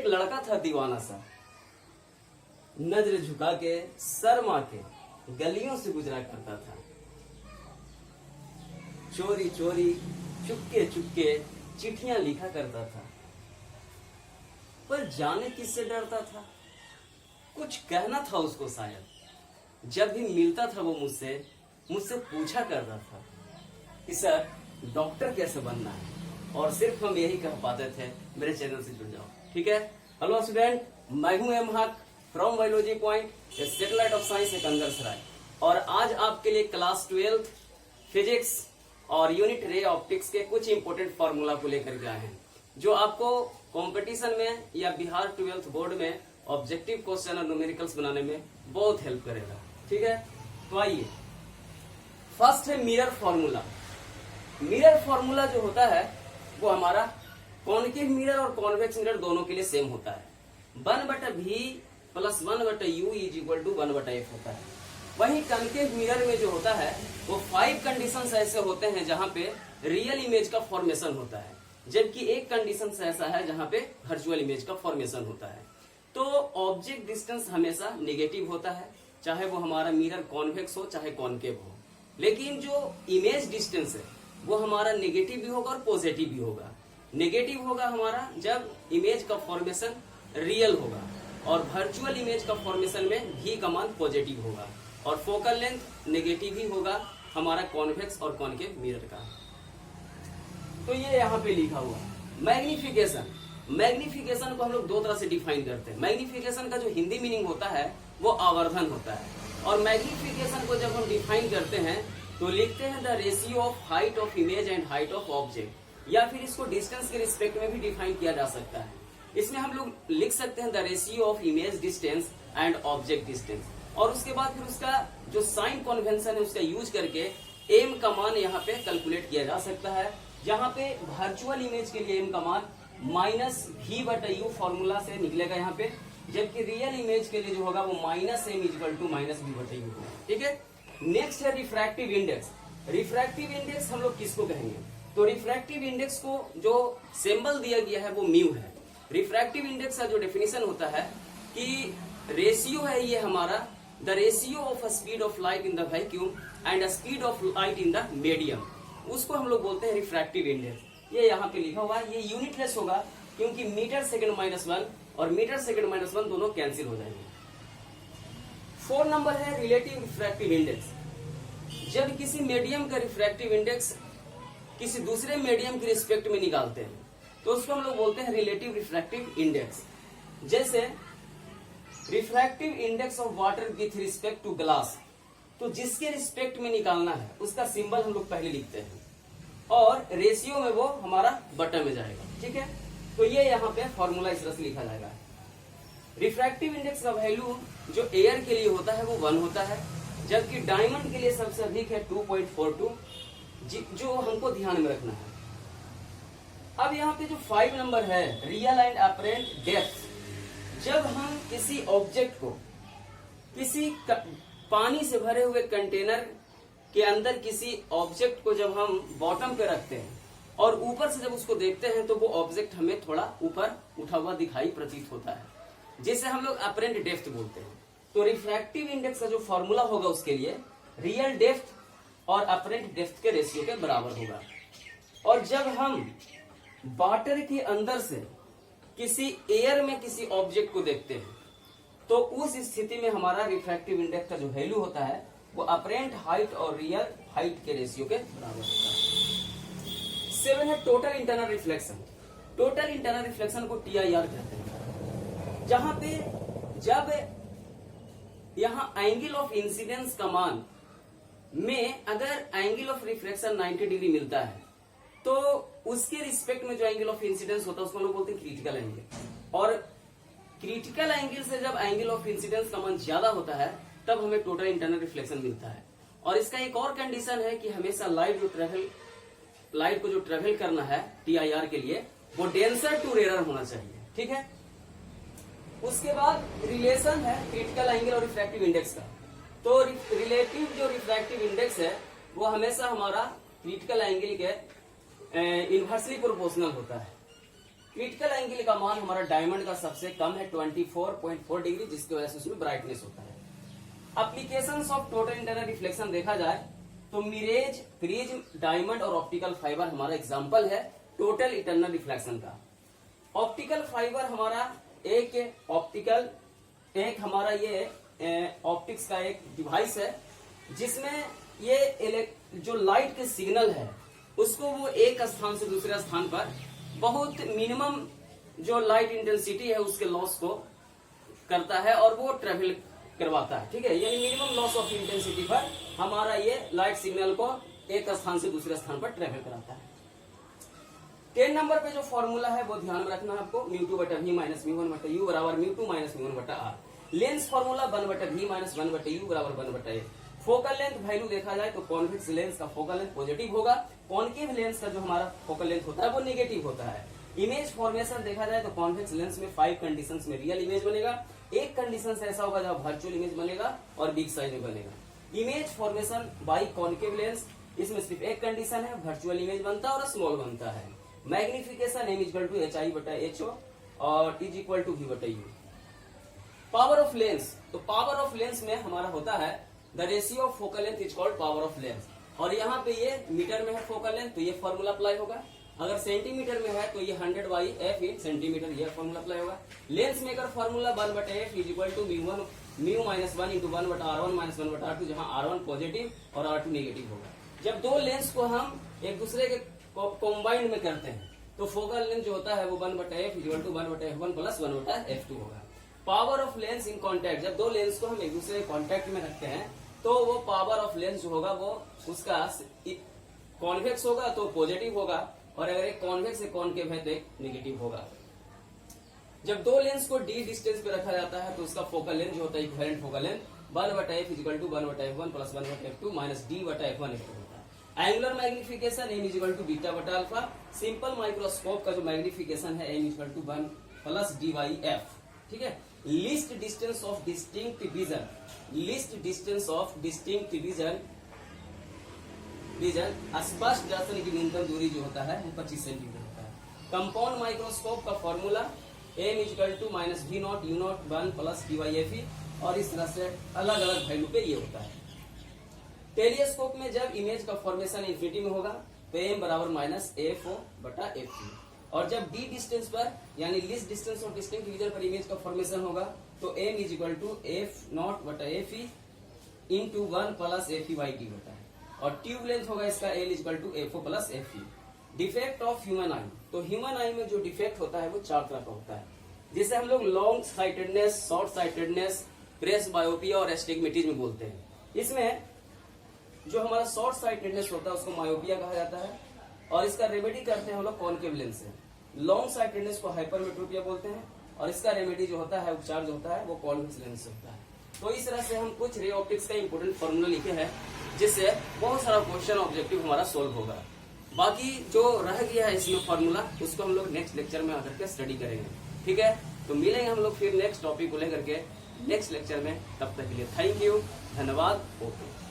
एक लड़का था दीवाना सा, नजर झुका के शर्मा के गलियों से गुजरा करता था। चोरी चोरी चुपके चुपके चिट्ठियां लिखा करता था, पर जाने किससे डरता था। कुछ कहना था उसको शायद। जब भी मिलता था वो मुझसे पूछा करता था कि सर डॉक्टर कैसे बनना है, और सिर्फ हम यही कह पाते थे मेरे चैनल से जुड़ जाओ। ठीक है। हेलो स्टूडेंट, मैं हूं एम हक from biology point, satellite of science Ekangarsarai, और आज आपके लिए क्लास 12 फिजिक्स और यूनिट रे ऑप्टिक्स के कुछ इंपोर्टेंट फॉर्मूला को लेकर के आए हैं, जो आपको कंपटीशन में या बिहार 12th बोर्ड में ऑब्जेक्टिव क्वेश्चन और न्यूमेरिकल्स बनाने में बहुत हेल्प करेगा। ठीक है, तो आइए, फर्स्ट है मिरर फॉर्मूला। मिरर फॉर्मूला जो होता है वो हमारा कॉनकेव मिरर और कॉन्वेक्स मिरर दोनों के लिए सेम होता है। 1/v plus 1/u is equal to 1/f होता है। वहीं कॉनकेव मिरर में जो होता है वो 5 कंडीशंस ऐसे होते हैं जहां पे रियल इमेज का फॉर्मेशन होता है, जबकि एक कंडीशन ऐसा है जहां पे वर्चुअल इमेज का फॉर्मेशन होता है। तो ऑब्जेक्ट डिस्टेंस हमेशा नेगेटिव होता है, चाहे वो हमारा मिरर कॉन्वेक्स हो चाहे कॉनकेव हो, लेकिन जो इमेज डिस्टेंस है वो हमारा नेगेटिव भी होगा और पॉजिटिव भी होगा। नेगेटिव होगा हमारा जब इमेज का फॉर्मेशन रियल होगा, और वर्चुअल इमेज का फॉर्मेशन में v का मान पॉजिटिव होगा, और फोकल लेंथ नेगेटिव ही होगा हमारा कॉन्वेक्स और कॉनकेव मिरर का। तो ये यहाँ पे लिखा हुआ मैग्निफिकेशन। मैग्निफिकेशन को हम लोग दो तरह से डिफाइन करते हैं। मैग्निफिकेशन का जो हिंदी मीनिंग होता है वो आवर्धन होता है, और मैग्निफिकेशन को जब हम डिफाइन करते हैं तो लिखते हैं the ratio of height of image and height of object, या फिर इसको डिस्टेंस के रिस्पेक्ट में भी डिफाइन किया जा सकता है। इसमें हम लोग लिख सकते हैं the ratio of image distance and object distance, और उसके बाद फिर उसका जो साइन कन्वेंशन है उसका यूज करके एम का मान यहाँ पे कैलकुलेट किया जा सकता है, जहाँ पे वर्चुअल इमेज के लिए एम का मान -v/u फॉर्मूला से निकलेगा यहाँ पे, जबकि रियल इमेज के लिए जो होगा वो -m = -v/u होगा। ठीक है। नेक्स्ट है रिफ्रैक्टिव इंडेक्स। रिफ्रैक्टिव इंडेक्स हम लोग किसको कहेंगे? तो रिफ्रैक्टिव इंडेक्स को जो सिंबल दिया गया है वो म्यू है। रिफ्रैक्टिव इंडेक्स का जो डेफिनेशन होता है कि रेशियो है ये हमारा the ratio of speed of light in the vacuum and speed of light in the medium, उसको हम लोग बोलते हैं रिफ्रैक्टिव इंडेक्स। ये यहाँ पे लिखा हुआ है, ये यूनिटलेस होगा क्योंकि मीटर सेकंड -1 और मीटर सेकंड -1 दोनों कैंसिल हो जाएंगे। 4 नंबर है रिलेटिव रिफ्रैक्टिव इंडेक्स। जब किसी मीडियम का रिफ्रैक्टिव इंडेक्स किसी दूसरे मीडियम के रिस्पेक्ट में निकालते हैं तो उसको हम लोग बोलते हैं रिलेटिव रिफ्रैक्टिव इंडेक्स। जैसे refractive index of water with respect to glass, तो जिसके रिस्पेक्ट में निकालना है उसका सिंबल हम लोग पहले लिखते हैं, और रेशियो में वो हमारा बटन में जाएगा। ठीक है, तो ये यहाँ पे फॉर्मूला इस तरह से लिखा जाएगा। रिफ्रैक्टिव इंडेक्स का वैल्यू जो एयर के लिए होता है वो 1 होता है, जबकि डायमंड के लिए सबसे अधिक है 2.42, जो हमको ध्यान में रखना है। अब यहाँ पे जो 5 नंबर है रियल एंड अपरेंट डेप्थ, जब हम किसी ऑब्जेक्ट को किसी पानी से भरे हुए कंटेनर के अंदर किसी ऑब्जेक्ट को जब हम बॉटम पे रखते हैं और ऊपर से जब उसको देखते हैं तो वो ऑब्जेक्ट हमें थोड़ा ऊपर उठा हुआ दिखाई प्रतीत होता है, जिसे हम लोग अपरेंट डेप्थ बोलते हैं। तो रिफ्रैक्टिव इंडेक्स का जो फॉर्मूला होगा उसके लिए रियल डेप्थ और अपरेंट डेप्थ के रेशियो के बराबर होगा। और जब हम वाटर के अंदर से किसी एयर में किसी ऑब्जेक्ट को देखते हैं तो उस स्थिति में हमारा रिफ्रैक्टिव इंडेक्स का जो वैल्यू होता है वो अपरेंट हाइट और रियल हाइट के रेशियो के बराबर होता है। 7 है total internal reflection. Total internal reflection को TIR कहते हैं, जहां पे जब यहां एंगल ऑफ इंसिडेंस का मान में अगर एंगल ऑफ रिफ्लेक्शन 90 डिग्री मिलता है तो उसके रिस्पेक्ट में जो एंगल ऑफ इंसिडेंस होता है उसको हम लोग बोलते हैं क्रिटिकल एंगल, और क्रिटिकल एंगल से जब एंगल ऑफ इंसिडेंस का मान ज्यादा होता है तब हमें टोटल इंटरनल रिफ्लेक्शन मिलता है। और इसका एक और कंडीशन है कि हमेशा लाइट को जो ट्रेवल करना है TIR के लिए वो डेंसर टू रेयर होना चाहिए। ठीक है। उसके बाद रिलेशन है क्रिटिकल एंगल और रिफ्रैक्टिव इंडेक्स का। तो रिलेटिव जो रिफ्रैक्टिव इंडेक्स है वो हमेशा हमारा क्रिटिकल एंगल के इनवर्सली प्रोपोर्शनल होता है। क्रिटिकल एंगल का मान हमारा डायमंड का सबसे कम है 24.4 डिग्री, जिसकी वजह से उसमें ब्राइटनेस होता है। Applications of total internal reflection देखा जाए तो मिरेज, प्रिज्म, डायमंड और ऑप्टिकल फाइबर हमारा एग्जांपल है टोटल इंटरनल रिफ्लेक्शन का। ऑप्टिकल फाइबर हमारा एक हमारा ये ऑप्टिक्स का एक डिवाइस है, जिसमें ये जो लाइट के सिग्नल है उसको वो एक स्थान से दूसरे स्थान पर बहुत मिनिमम जो लाइट इंटेंसिटी है उसके लॉस को करता है और वो ट्रेवल करवाता है। ठीक है, यानी मिनिमम लॉस ऑफ इंटेंसिटी पर हमारा ये लाइट सिग्नल को एक स्थान से दूसरे स्थान पर ट्रेवल कराता है। 10 नंबर पे जो फॉर्मूला है वो ध्यान में रखना है आपको, μ2 बटा v माइनस μ1 बटा u बराबर μ2 माइनस μ1 बटा r। लेंस फॉर्मूला 1 बटा v माइनस 1 बटा u बराबर 1 बटा a। फोकल लेंथ वैल्यू देखा जाए तो कॉन्वेक्स लेंस का फोकल लेंथ पॉजिटिव होगा, कॉन्केव लेंस का जो हमारा फोकल लेंथ होता है वो नेगेटिव होता है। इमेज फॉर्मेशन देखा जाए तो कॉन्वेक्स लेंस में 5 कंडीशंस में रियल इमेज बनेगा, एक कंडीशन ऐसा होगा जहां वर्चुअल इमेज बनेगा और बिग साइज में बनेगा। Image formation by concave lens, इसमें सिर्फ एक कंडीशन है, वर्चुअल इमेज बनता है और स्मॉल बनता है। Magnification m equal to HI बटा HO और इज इक्वल टू V बटा U। पावर ऑफ लेंस, तो पावर ऑफ लेंस में हमारा होता है the ratio of focal length is called power of lens. और यहाँ पे ये मीटर में है फोकल लेंथ तो ये फॉर्मूला अप्लाई होगा, अगर सेंटीमीटर में है तो ये 100 बाई f इन सेंटीमीटर, ये फॉर्मूला अप्लाई होगा। लेंस मेकर फॉर्मूला 1 बटा f is equal to mu minus 1 into 1 बटा r1 माइनस 1 बटा r2, जहाँ r1 पॉजिटिव और r2 नेगेटिव होगा। जब दो लेंस को हम एक दूसरे के कॉम्बाइंड में करते हैं तो फोकल लेंथ जो होता है वो 1 बटा f इज इक्वल टू 1 बटा f1 प्लस 1 बटा f2 होगा। Power of lens in contact, जब दो लेंस को हम एक दूसरे के कॉन्टैक्ट में रखते हैं तो वो पावर ऑफ लेंस जो होगा वो उसका कॉन्वेक्स होगा तो पॉजिटिव होगा, और अगर एक कॉन्वेक्स से कॉन्केव है तो एक नेगेटिव होगा। जब दो लेंस को d डिस्टेंस पे रखा जाता है तो उसका फोकल लेंथ जो होता है इक्विवेलेंट फोकल लेंथ 1 बटा f इज इक्वल टू 1 बटा f1 प्लस 1 बटा f2 माइनस d बटा f1 f2 होता है। Angular magnification m is equal to beta बटा अल्फा। सिंपल माइक्रोस्कोप का जो मैग्निफिकेशन है m is equal to 1 plus d by f। ठीक है, least distance of distinct vision, least distance of distinct vision स्पष्ट दर्शन की न्यूनतम दूरी जो होता है वो 25 सेंटीमीटर होता है। कंपाउंड माइक्रोस्कोप का formula m equal to minus v not u not 1 plus dy f, और इस तरह से अलग अलग वैल्यू पे ये होता है। टेलीस्कोप में जब इमेज का फॉर्मेशन इंफिनिटी में होगा तो m बराबर माइनस f बटा f, और जब d डिस्टेंस पर यानी least distance of distinct vision पर इमेज का फॉर्मेशन होगा तो m is equal to f not बटा f into 1 plus f by D होता है, और ट्यूब लेंथ होगा इसका l is equal to f plus f। Defect of human eye, तो ह्यूमन आई में जो डिफेक्ट होता है वो 4 तरह का होता है, जिसे हम लोग long sightedness, short sightedness, presbyopia और एस्टिग्मेटिज्म बोलते हैं। इसमें जो हमारा शॉर्ट साइटेडनेस होता है उसको मायोपिया कहा जाता है, और इसका रेमेडी करते हैं हम लोग कॉन्केव लेंस से। लॉन्ग साइटेडनेस को हाइपरमेट्रोपिया बोलते हैं, और इसका रेमेडी जो होता है, उपचार जो होता है वो कॉन्वेक्स लेंस से होता है। तो इस तरह से हम कुछ रे ऑप्टिक्स का इंपोर्टेंट फॉर्मूला लिखे हैं, जिससे बहुत सारा क्वेश्चन ऑब्जेक्टिव हमारा सोल्व होगा। बाकी जो रह गया है इसमें फॉर्मूला, उसको हम लोग नेक्स्ट लेक्चर में आकर के स्टडी करेंगे। ठीक है, तो मिलेंगे हम लोग फिर नेक्स्ट टॉपिक को लेकर के नेक्स्ट लेक्चर में। तब तक के लिए थैंक यू, धन्यवाद, ओके।